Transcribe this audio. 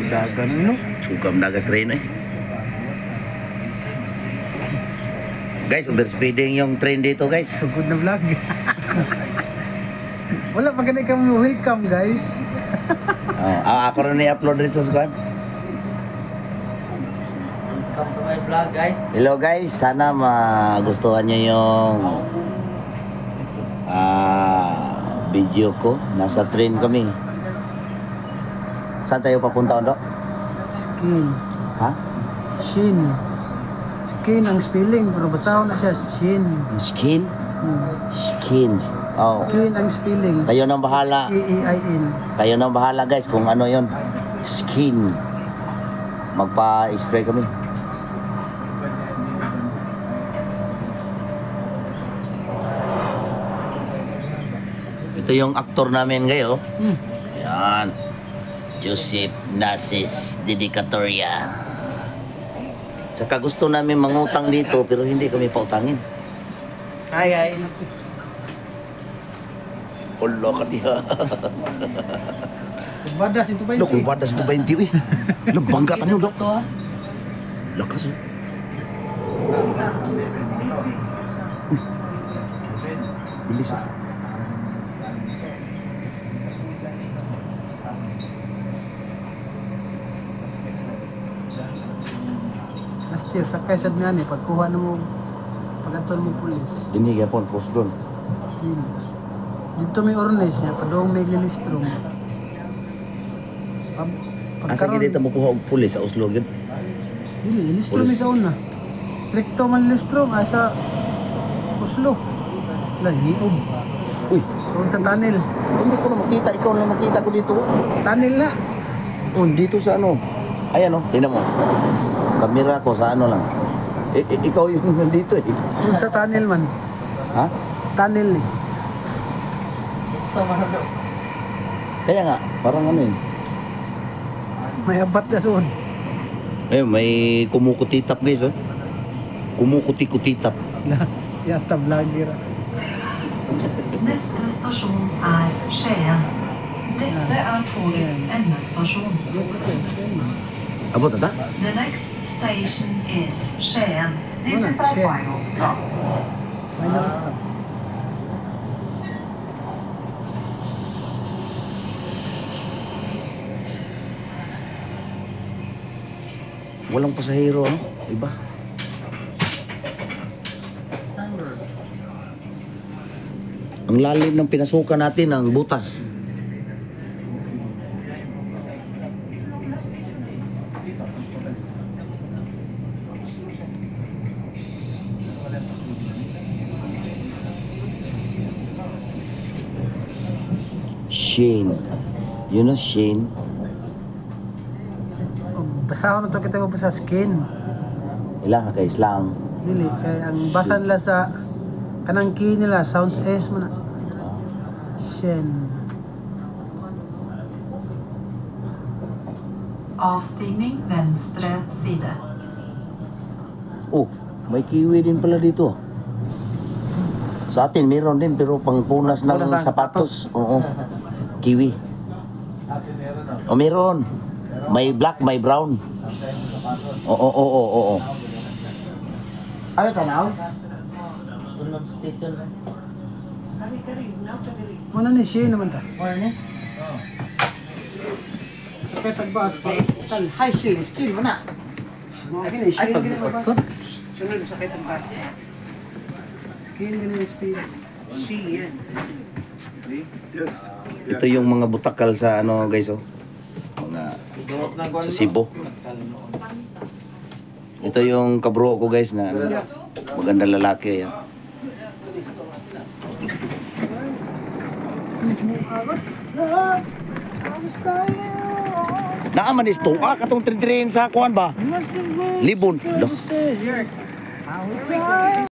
Dagan no? Sugam dagas train eh. Guys, overspeeding yung train dito guys. So good na vlog. Wala pa ganun kami welcome guys. Ako rin i-upload rin sa squad. Welcome to my vlog guys. Hello guys, sana magustuhan nyo yung video ko. Nasa train kami. Saan tayo papunta, Ondo? Skin. Ha? Shin. Skin ang spelling, pero basahan na siya, shin. Skin? Skin. Oh. Skin ang spelling. Kayo nang bahala. S-K-E-I-N. Kayo nang bahala guys kung ano yon. Skin. Magpa-extray kami. Ito yung aktor namin ngayon. Yan. Joseph Nasis Dedicatoria. Saka gusto namin mangutang dito pero hindi kami pautangin. Hi guys. Ulo ka diha. Badas itu 20. Loh, kung badas ito 20 eh. Bangga ka nyo, Dok. Lakas eh. Bilis eh. Last year, sa kaisad nga ni, pagkuha na mo, pag-atol mo pulis. Ini yapon post doon. Dito may ornes niya, padong may lilistrom. Asa kita mo kuha og pulis sa Oslo gid? Dili, lilistrom sa una. Stricto man lilistrom, asa Oslo. Wala, niog. Uy, So, tunnel. hindi ko na makita. Ikaw lang nakita ko dito. Tunnel na. Oh, dito sa ano. Ayan oh, tingnan mo. Kamera ko sa ano lang. Ikaw yung nandito eh. So, tunnel man. Ha? Tunnel eh. Ito manono. Kaya nga, parang ano eh. May abat na soon. Eh, may kumukutitap guys oh. Kumukuti-kutitap. Yata vlogger. Neste stasjon er Skien. Dette er togets endestasjon. Abot na ta? The next station is Skien. This Wala, is our Skien. final stop. Final stop. Walang pasahero ano? Iba. Ang lalim ng pinasukan natin ang butas. Shane. You know Shane? Basahon na to kita mo sa skin. Ilang ka Islam. Dili, kay ang basa nila sa kanang key nila, sounds S man. Shen. Avstigning venstre side. Oh, may kiwi din pala dito. Sa atin meron din pero pangpunas ng Pangpunas ng sapatos. Oo. Kiwi. Oh, meron. May black, may brown. Oo. Ano tanaw? Sunod station na. Wala ni Shen naman ta. Or ni? Sakay tagbas pa. Hi Shin, skin mo na. Lagi ni Shen gini mabas. Sunod sakay tagbas. Skin gini ni speed. Shen. Ito yung mga butakal sa ano guys oh. Mga sa Cebu. Ito yung kabro ko guys na ano, maganda lalaki yan. Naaman is to. Katong trintirin sa kuan ba? Libon.